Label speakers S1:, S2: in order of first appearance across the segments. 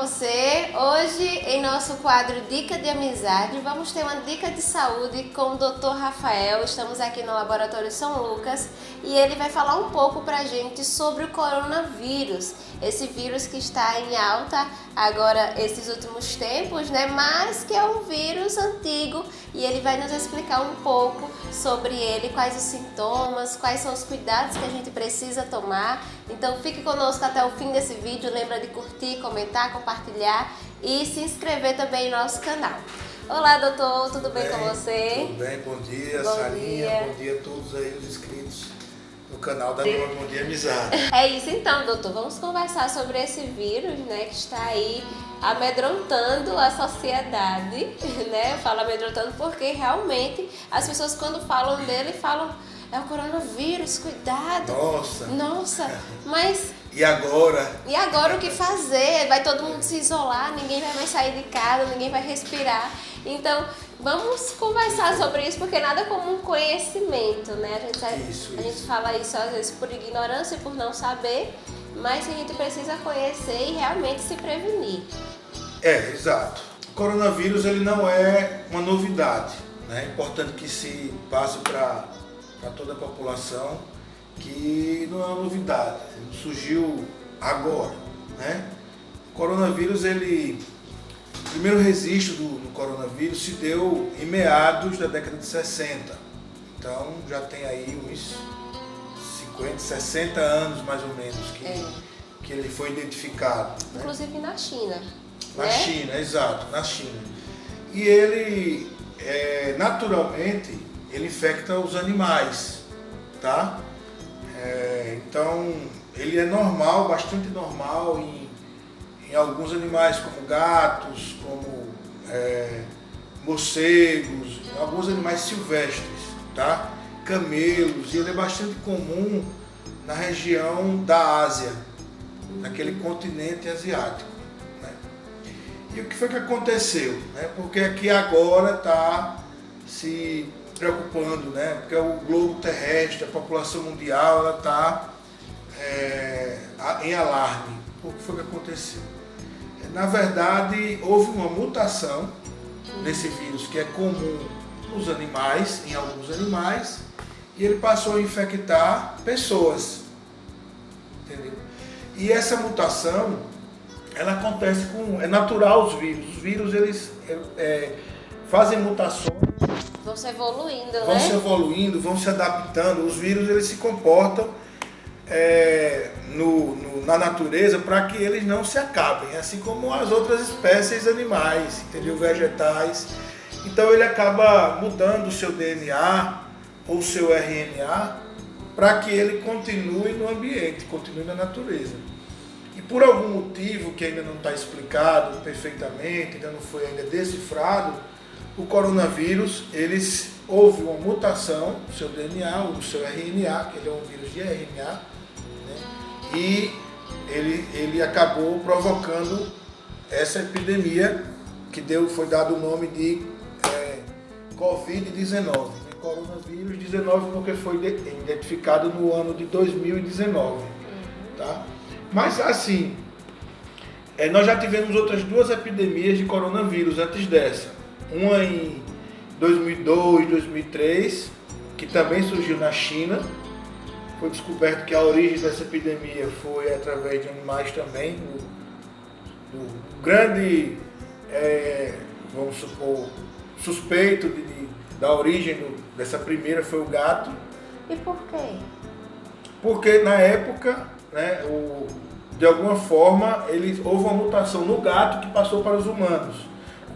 S1: você. Hoje, em nosso quadro Dica de Amizade, vamos ter uma dica de saúde com o Dr. Rafael. Estamos aqui no Laboratório São Lucas e ele vai falar um pouco pra gente sobre o coronavírus. Esse vírus que está em alta agora, esses últimos tempos, né? Mas que é um vírus antigo e ele vai nos explicar um pouco sobre ele, quais os sintomas, quais são os cuidados que a gente precisa tomar. Então fique conosco até o fim desse vídeo. Lembra de curtir, comentar, compartilhar e se inscrever também em nosso canal. Olá, doutor, tudo bem com você?
S2: Tudo bem, bom dia,
S1: Bom
S2: Sarinha,
S1: dia.
S2: bom dia a todos aí os inscritos no canal da Bom Dia Amizade.
S1: É isso então, doutor, vamos conversar sobre esse vírus, né, que está aí amedrontando a sociedade, né? Eu falo amedrontando porque realmente as pessoas quando falam dele falam é o coronavírus, cuidado. Nossa, mas
S2: E agora?
S1: e agora o que fazer? Vai todo mundo se isolar, ninguém vai mais sair de casa, ninguém vai respirar. Então, vamos conversar sobre isso, porque nada como um conhecimento, né? A gente fala isso às vezes por ignorância, por não saber, mas a gente precisa conhecer e realmente se prevenir.
S2: É, exato. O coronavírus ele não é uma novidade, né? É importante que se passe para toda a população que não é uma novidade, ele surgiu agora, né? O coronavírus, o primeiro registro do coronavírus se deu em meados da década de 60, então já tem aí uns 50, 60 anos mais ou menos que ele foi identificado. Né?
S1: Inclusive na China.
S2: Na
S1: né?
S2: China, exato, na China. E ele, naturalmente, ele infecta os animais, tá? Então, ele é normal, bastante normal em alguns animais, como gatos, como morcegos, alguns animais silvestres, tá? Camelos, e ele é bastante comum na região da Ásia, naquele continente asiático. Né? E o que foi que aconteceu? Né? Porque aqui agora está se preocupando, né? Porque o globo terrestre, a população mundial, ela está em alarme. O que foi que aconteceu? Na verdade, houve uma mutação desse vírus que é comum nos animais, em alguns animais, e ele passou a infectar pessoas. Entendeu? E essa mutação, ela acontece é natural os vírus. Os vírus, eles fazem mutações.
S1: Vão se evoluindo,
S2: Vão
S1: né?
S2: se evoluindo, vão se adaptando. Os vírus, eles se comportam na natureza para que eles não se acabem, assim como as outras espécies animais, entendeu? Vegetais. Então ele acaba mudando o seu DNA ou o seu RNA para que ele continue no ambiente, continue na natureza. E por algum motivo que ainda não está explicado perfeitamente, ainda não foi ainda decifrado, o coronavírus, houve uma mutação no seu DNA ou no seu RNA, que ele é um vírus de RNA, né? E ele acabou provocando essa epidemia que foi dado o nome de Covid-19. Coronavírus 19 porque foi identificado no ano de 2019. Tá? Mas assim, nós já tivemos outras duas epidemias de coronavírus antes dessa. Uma em 2002, 2003, que também surgiu na China. Foi descoberto que a origem dessa epidemia foi através de animais também. Do grande, vamos supor, suspeito da origem dessa primeira foi o gato.
S1: E por quê?
S2: Porque na época, né, de alguma forma, houve uma mutação no gato que passou para os humanos.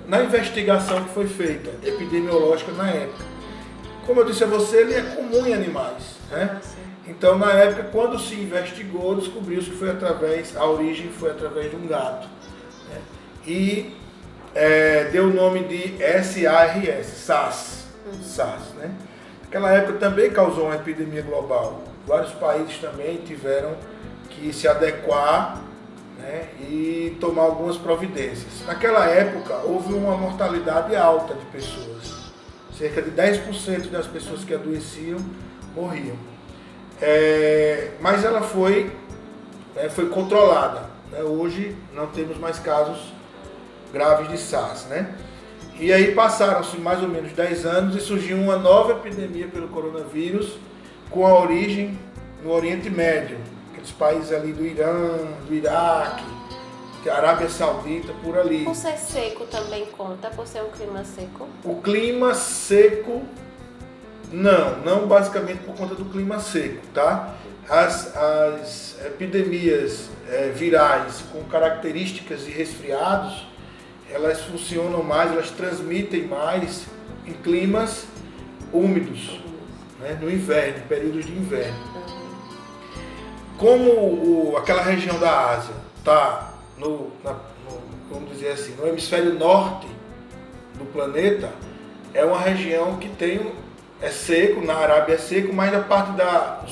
S2: Na investigação que foi feita, epidemiológica na época. Como eu disse a você, ele é comum em animais. Né? Então, na época, quando se investigou, descobriu-se que a origem foi através de um gato. Né? E deu o nome de SARS. SARS, né? Naquela época também causou uma epidemia global. Vários países também tiveram que se adequar, né, e tomar algumas providências. Naquela época houve uma mortalidade alta de pessoas. Cerca de 10% das pessoas que adoeciam morriam. Mas ela foi controlada, né? Hoje não temos mais casos graves de SARS, né? E aí passaram-se mais ou menos 10 anos e surgiu uma nova epidemia pelo coronavírus com a origem no Oriente Médio, aqueles países ali do Irã, do Iraque, da Arábia Saudita, por ali.
S1: Por ser seco também conta, por ser um clima seco?
S2: O clima seco, não basicamente por conta do clima seco, tá? As epidemias virais com características de resfriados, elas funcionam mais, elas transmitem mais em climas úmidos, né? No inverno, períodos de inverno. Como aquela região da Ásia está vamos dizer assim, no hemisfério norte do planeta, é uma região que é seco, na Arábia é seco, mas a parte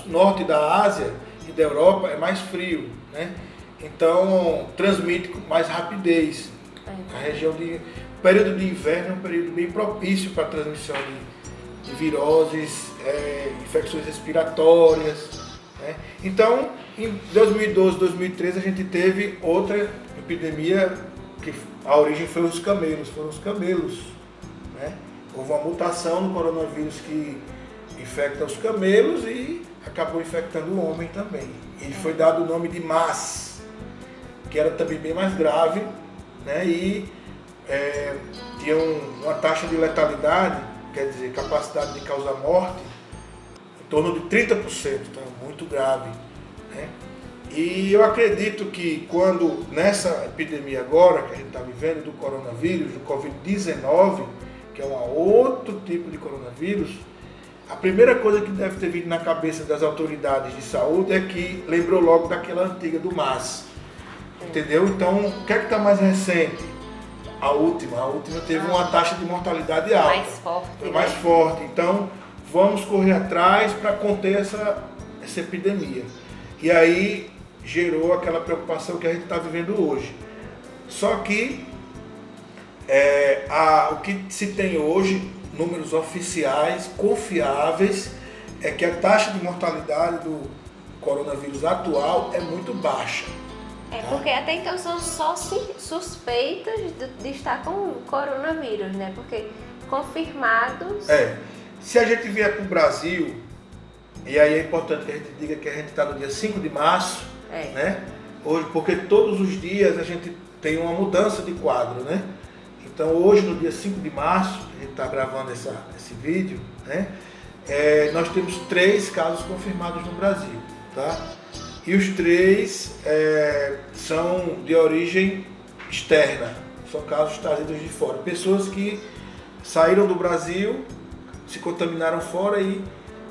S2: norte da Ásia e da Europa é mais frio, né? Então transmite com mais rapidez. A região o período de inverno é um período bem propício para a transmissão de viroses, infecções respiratórias, né? Então, em 2012, 2013, a gente teve outra epidemia que a origem foram os camelos, né? Houve uma mutação no coronavírus que infecta os camelos e acabou infectando o homem também. E foi dado o nome de MERS, que era também bem mais grave, né? E tinha uma taxa de letalidade, quer dizer, capacidade de causar morte, em torno de 30%, então é muito grave, né? E eu acredito que quando, nessa epidemia agora que a gente está vivendo do coronavírus, do Covid-19, que é um outro tipo de coronavírus, a primeira coisa que deve ter vindo na cabeça das autoridades de saúde é que lembrou logo daquela antiga do MERS. Entendeu? Então, o que é que está mais recente? A última teve uma taxa de mortalidade alta.
S1: Mais forte.
S2: Foi mais forte. Então, vamos correr atrás para conter essa epidemia. E aí gerou aquela preocupação que a gente está vivendo hoje. Só que o que se tem hoje, números oficiais, confiáveis, é que a taxa de mortalidade do coronavírus atual é muito baixa.
S1: Porque até então são só suspeitas de estar com coronavírus, né? Porque confirmados...
S2: Se a gente vier para o Brasil, e aí é importante que a gente diga que a gente está no dia 5 de março, né? Hoje, porque todos os dias a gente tem uma mudança de quadro, né? Então hoje, no dia 5 de março, a gente está gravando esse vídeo, né? Nós temos 3 casos confirmados no Brasil, tá? E os 3 são de origem externa, são casos trazidos de fora. Pessoas que saíram do Brasil, se contaminaram fora e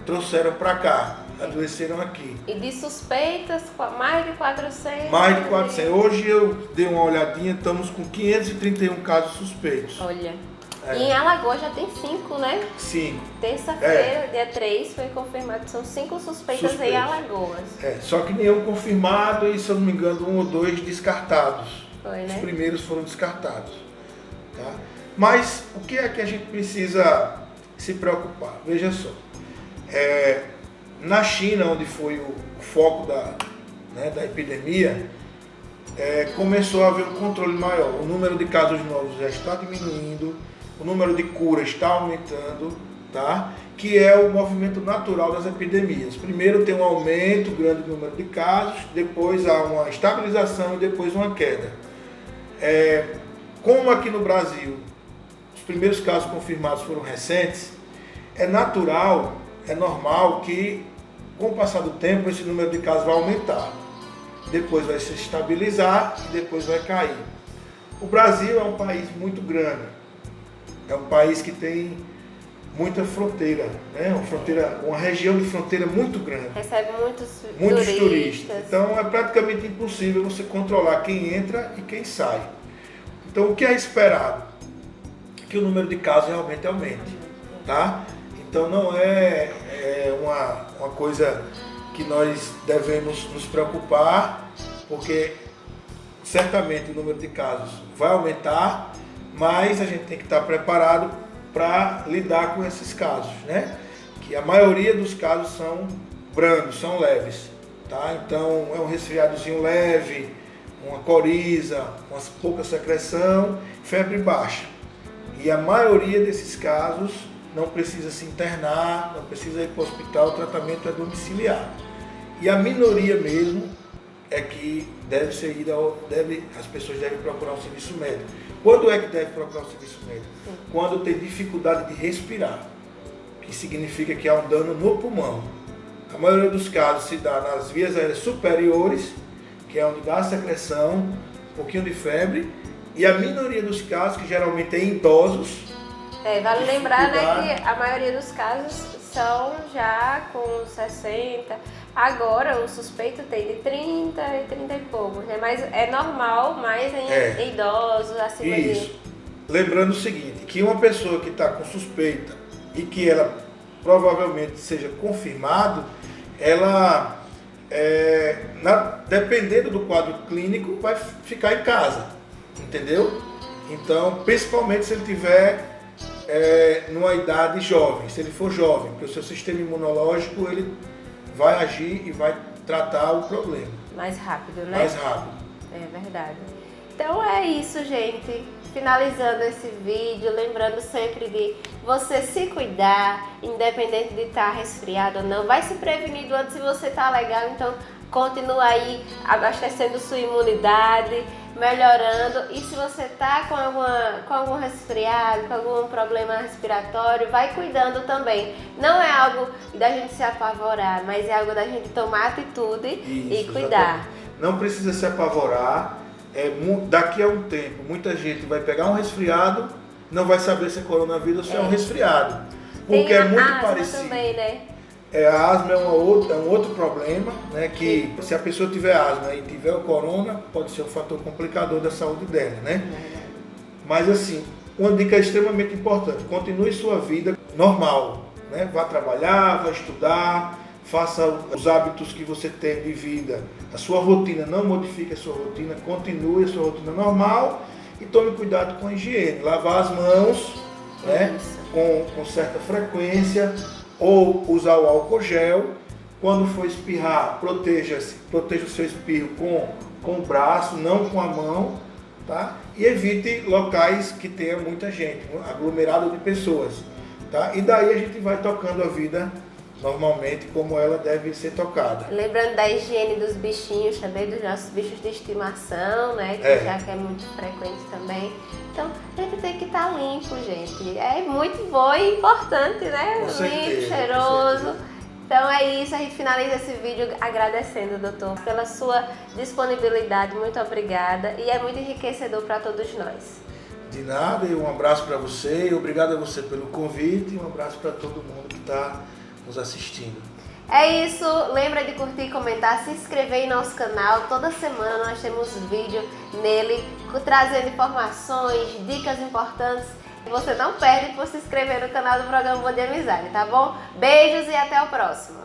S2: trouxeram para cá, adoeceram aqui.
S1: E de suspeitas, mais de 400?
S2: Mais de 400. Hoje eu dei uma olhadinha, estamos com 531 casos suspeitos.
S1: Olha. E em Alagoas já tem 5, né?
S2: 5.
S1: Terça-feira, dia 3, foi confirmado que são 5 suspeitas em Alagoas.
S2: Só que nenhum confirmado e, se eu não me engano, 1 ou 2 descartados.
S1: Foi, né?
S2: Os primeiros foram descartados. Tá? Mas o que é que a gente precisa se preocupar? Veja só. Na China, onde foi o foco da epidemia, começou a haver um controle maior. O número de casos novos já está diminuindo, o número de curas está aumentando, tá? Que é o movimento natural das epidemias. Primeiro tem um aumento grande do número de casos, depois há uma estabilização e depois uma queda. Como aqui no Brasil os primeiros casos confirmados foram recentes, é natural, é normal que com o passar do tempo esse número de casos vai aumentar. Depois vai se estabilizar e depois vai cair. O Brasil é um país muito grande. É um país que tem muita fronteira, né? Uma região de fronteira muito grande.
S1: Recebe muitos
S2: turistas. Então é praticamente impossível você controlar quem entra e quem sai. Então o que é esperado? Que o número de casos realmente aumente, tá? Então não é uma coisa que nós devemos nos preocupar, porque certamente o número de casos vai aumentar, mas a gente tem que estar preparado para lidar com esses casos, né? Que a maioria dos casos são brandos, são leves, tá? Então é um resfriadozinho leve, uma coriza, uma pouca secreção, febre baixa. E a maioria desses casos não precisa se internar, não precisa ir para o hospital, o tratamento é domiciliar. E a minoria mesmo é que as pessoas devem procurar um serviço médico. Quando é que deve procurar um serviço médico? Quando tem dificuldade de respirar, que significa que há um dano no pulmão. A maioria dos casos se dá nas vias aéreas superiores, que é onde dá a secreção, um pouquinho de febre, e a minoria dos casos, que geralmente é em idosos.
S1: Vale lembrar, né, que a maioria dos casos são já com 60. Agora o suspeito tem de 30 e 30 e poucos, né? Mas é normal, mais em idosos, acima
S2: Isso. Lembrando o seguinte, que uma pessoa que está com suspeita e que ela provavelmente seja confirmado, ela, dependendo do quadro clínico, vai ficar em casa, entendeu? Então, principalmente se ele tiver numa idade jovem, se ele for jovem, porque o seu sistema imunológico ele vai agir e vai tratar o problema.
S1: Mais rápido, né?
S2: Mais rápido.
S1: É verdade. Então é isso, gente. Finalizando esse vídeo, lembrando sempre de você se cuidar, independente de estar resfriado ou não. Vai se prevenindo antes se você tá legal, então continua aí abastecendo sua imunidade, melhorando. E se você tá com algum resfriado, com algum problema respiratório, vai cuidando também. Não é algo da gente se apavorar, mas é algo da gente tomar atitude e cuidar.
S2: Exatamente. Não precisa se apavorar. Daqui a um tempo, muita gente vai pegar um resfriado, não vai saber se é coronavírus ou se é um resfriado. Porque é muito parecido.
S1: Também, né?
S2: A asma é um outro problema, né? Que se a pessoa tiver asma e tiver o corona, pode ser um fator complicador da saúde dela, né? Mas assim, uma dica extremamente importante: continue sua vida normal, né? Vá trabalhar, vá estudar, faça os hábitos que você tem de vida, a sua rotina, não modifique a sua rotina, continue a sua rotina normal e tome cuidado com a higiene. Lavar as mãos, né? Com certa frequência, ou usar o álcool gel. Quando for espirrar, proteja o seu espirro com o braço, não com a mão, tá? E evite locais que tenha muita gente, aglomerado de pessoas, tá? E daí a gente vai tocando a vida normalmente como ela deve ser tocada.
S1: Lembrando da higiene dos bichinhos também, dos nossos bichos de estimação, né? Que já que é muito frequente também. Então, a gente tem que estar limpo, gente. É muito bom e importante, né? Limpo, cheiroso. Então é isso, a gente finaliza esse vídeo agradecendo, doutor, pela sua disponibilidade. Muito obrigada. E é muito enriquecedor para todos nós.
S2: De nada, e um abraço para você. Obrigado a você pelo convite e um abraço para todo mundo que está nos assistindo.
S1: É isso, lembra de curtir, comentar, se inscrever em nosso canal. Toda semana nós temos vídeo nele, trazendo informações, dicas importantes. Você não perde por se inscrever no canal do programa Bom Dia Amizade, tá bom? Beijos e até o próximo.